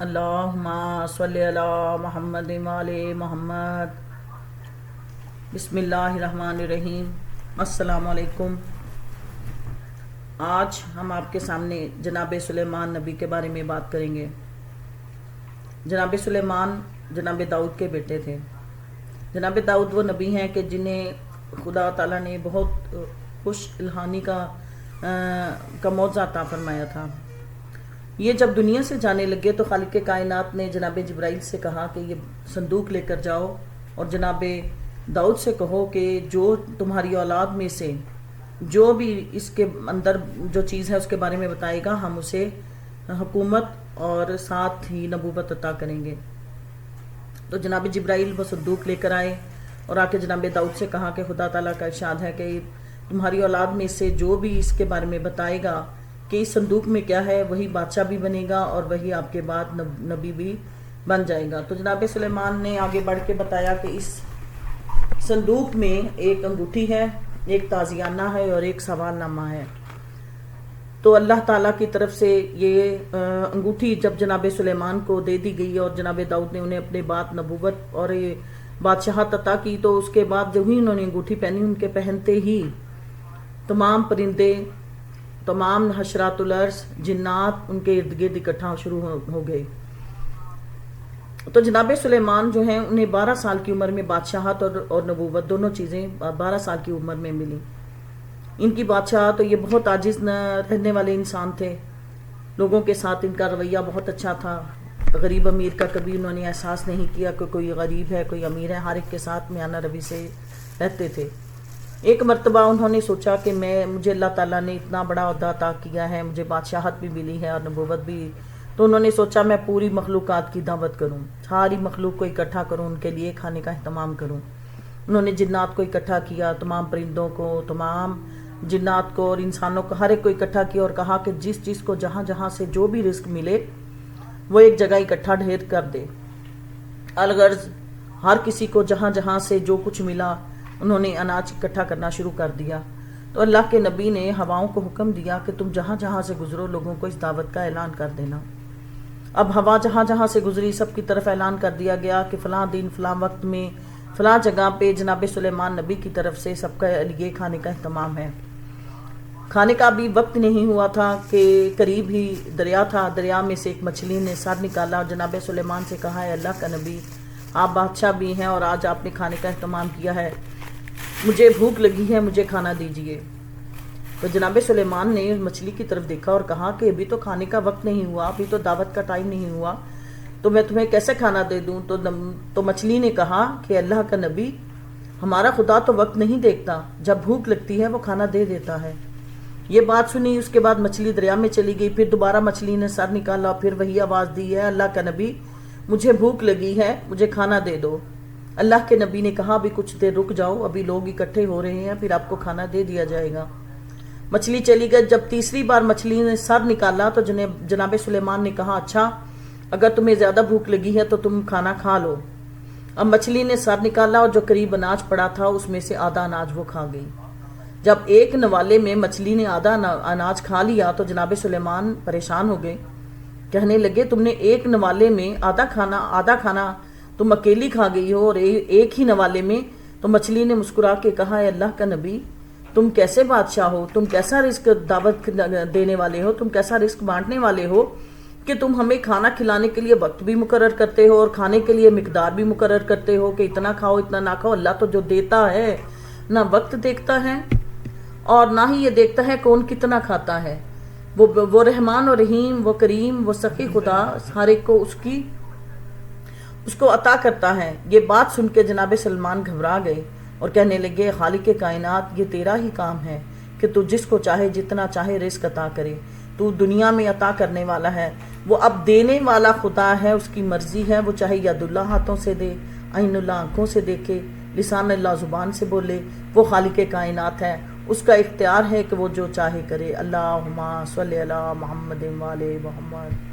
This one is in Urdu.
اللہم صلی علی محمد وعلی محمد۔ بسم اللہ الرحمن الرحیم۔ السلام علیکم۔ آج ہم آپ کے سامنے جناب سلیمان نبی کے بارے میں بات کریں گے۔ جناب سلیمان جناب داؤد کے بیٹے تھے۔ جناب داؤد وہ نبی ہیں کہ جنہیں خدا تعالیٰ نے بہت خوش الہانی کا معجزہ عطا فرمایا تھا۔ یہ جب دنیا سے جانے لگے تو خالق کائنات نے جناب جبرائیل سے کہا کہ یہ صندوق لے کر جاؤ اور جناب داؤد سے کہو کہ جو تمہاری اولاد میں سے جو بھی اس کے اندر جو چیز ہے اس کے بارے میں بتائے گا، ہم اسے حکومت اور ساتھ ہی نبوت عطا کریں گے۔ تو جناب جبرائیل وہ صندوق لے کر آئے اور آ کے جناب داؤد سے کہا کہ خدا تعالیٰ کا ارشاد ہے کہ تمہاری اولاد میں سے جو بھی اس کے بارے میں بتائے گا کہ اس صندوق میں کیا ہے، وہی بادشاہ بھی بنے گا اور وہی آپ کے بعد نبی بھی بن جائے گا۔ تو جناب سلیمان نے آگے بڑھ کے بتایا کہ اس صندوق میں ایک انگوٹھی ہے، ایک تعزیانہ ہے اور ایک سوال نامہ ہے۔ تو اللہ تعالیٰ کی طرف سے یہ انگوٹھی جب جناب سلیمان کو دے دی گئی اور جناب داؤد نے انہیں اپنے بعد نبوت اور بادشاہت عطا کی، تو اس کے بعد جب ہی انہوں نے انگوٹھی پہنی، ان کے پہنتے ہی تمام پرندے، تمام حشرات الارض، جنات ان کے ارد گرد اکٹھا شروع ہو گئے۔ تو جناب سلیمان جو ہیں انہیں 12 سال کی عمر میں بادشاہت اور نبوت دونوں چیزیں 12 سال کی عمر میں ملی۔ ان کی بادشاہ تو یہ بہت عاجز نہ رہنے والے انسان تھے، لوگوں کے ساتھ ان کا رویہ بہت اچھا تھا۔ غریب امیر کا کبھی انہوں نے احساس نہیں کیا کہ کوئی غریب ہے کوئی امیر ہے، ہر ایک کے ساتھ میانہ روی سے رہتے تھے۔ ایک مرتبہ انہوں نے سوچا کہ مجھے اللہ تعالیٰ نے اتنا بڑا عہدہ عطا کیا ہے، مجھے بادشاہت بھی ملی ہے اور نبوت بھی، تو انہوں نے سوچا میں پوری مخلوقات کی دعوت کروں، ساری مخلوق کو اکٹھا کروں، ان کے لیے کھانے کا اہتمام کروں۔ انہوں نے جنات کو اکٹھا کیا، تمام پرندوں کو، تمام جنات کو اور انسانوں کو، ہر ایک کو اکٹھا کیا اور کہا کہ جس چیز کو جہاں جہاں سے جو بھی رزق ملے وہ ایک جگہ اکٹھا ڈھیر کر دے۔ الغرض ہر کسی کو جہاں جہاں سے جو کچھ ملا انہوں نے اناج اکٹھا کرنا شروع کر دیا۔ تو اللہ کے نبی نے ہواؤں کو حکم دیا کہ تم جہاں جہاں سے گزرو لوگوں کو اس دعوت کا اعلان کر دینا۔ اب ہوا جہاں جہاں سے گزری سب کی طرف اعلان کر دیا گیا کہ فلاں دن فلاں وقت میں فلاں جگہ پہ جناب سلیمان نبی کی طرف سے سب کا لیے کھانے کا اہتمام ہے۔ کھانے کا بھی وقت نہیں ہوا تھا کہ قریب ہی دریا تھا، دریا میں سے ایک مچھلی نے سر نکالا اور جناب سلیمان سے کہا ہے اللہ کا نبی، آپ بادشاہ بھی ہیں اور آج آپ نے کھانے کا اہتمام کیا ہے، مجھے بھوک لگی ہے، مجھے کھانا دیجیے۔ تو جناب سلیمان نے مچھلی کی طرف دیکھا اور کہا کہ ابھی تو کھانے کا وقت نہیں ہوا، ابھی تو دعوت کا ٹائم نہیں ہوا، تو میں تمہیں کیسے کھانا دے دوں؟ تو مچھلی نے کہا کہ اللہ کا نبی، ہمارا خدا تو وقت نہیں دیکھتا، جب بھوک لگتی ہے وہ کھانا دے دیتا ہے۔ یہ بات سنی، اس کے بعد مچھلی دریا میں چلی گئی، پھر دوبارہ مچھلی نے سر نکالا، پھر وہی آواز دی ہے اللہ کا نبی، مجھے بھوک لگی ہے، مجھے کھانا دے دو۔ اللہ کے نبی نے کہا ابھی کچھ دیر رک جاؤ، ابھی لوگ اکٹھے ہو رہے ہیں، پھر آپ کو کھانا دے دیا جائے گا۔ مچھلی چلی گئی، جب تیسری بار مچھلی نے سر نکالا تو جناب سلیمان نے کہا اچھا اگر تمہیں زیادہ بھوک لگی ہے تو تم کھانا کھا لو۔ اب مچھلی نے سر نکالا اور جو قریب اناج پڑا تھا اس میں سے آدھا اناج وہ کھا گئی۔ جب ایک نوالے میں مچھلی نے آدھا اناج کھا لیا تو جناب سلیمان پریشان ہو گئے، کہنے لگے تم نے ایک نوالے میں آدھا کھانا تم اکیلی کھا گئی ہو اور ایک ہی نوالے میں۔ تو مچھلی نے مسکرا کے کہا اے اللہ کا نبی، تم کیسے بادشاہ ہو، تم کیسا رزق دعوت دینے والے ہو، تم کیسا رزق بانٹنے والے ہو کہ تم ہمیں کھانا کھلانے کے لیے وقت بھی مقرر کرتے ہو اور کھانے کے لیے مقدار بھی مقرر کرتے ہو کہ اتنا کھاؤ اتنا نہ کھاؤ۔ اللہ تو جو دیتا ہے نہ وقت دیکھتا ہے اور نہ ہی یہ دیکھتا ہے کون کتنا کھاتا ہے۔ وہ رحمان و رحیم، وہ کریم، وہ سخی خدا ہر ایک کو اس کو عطا کرتا ہے۔ یہ بات سن کے جناب سلمان گھبرا گئے اور کہنے لگے خالق کائنات، یہ تیرا ہی کام ہے کہ تو جس کو چاہے جتنا چاہے رزق عطا کرے، تو دنیا میں عطا کرنے والا ہے، وہ اب دینے والا خدا ہے، اس کی مرضی ہے، وہ چاہے ید اللہ ہاتھوں سے دے، عین اللہ آنکھوں سے دیکھے، لسان اللہ زبان سے بولے، وہ خالق کائنات ہے، اس کا اختیار ہے کہ وہ جو چاہے کرے۔ اللہم صلی علی محمد وعلی محمد۔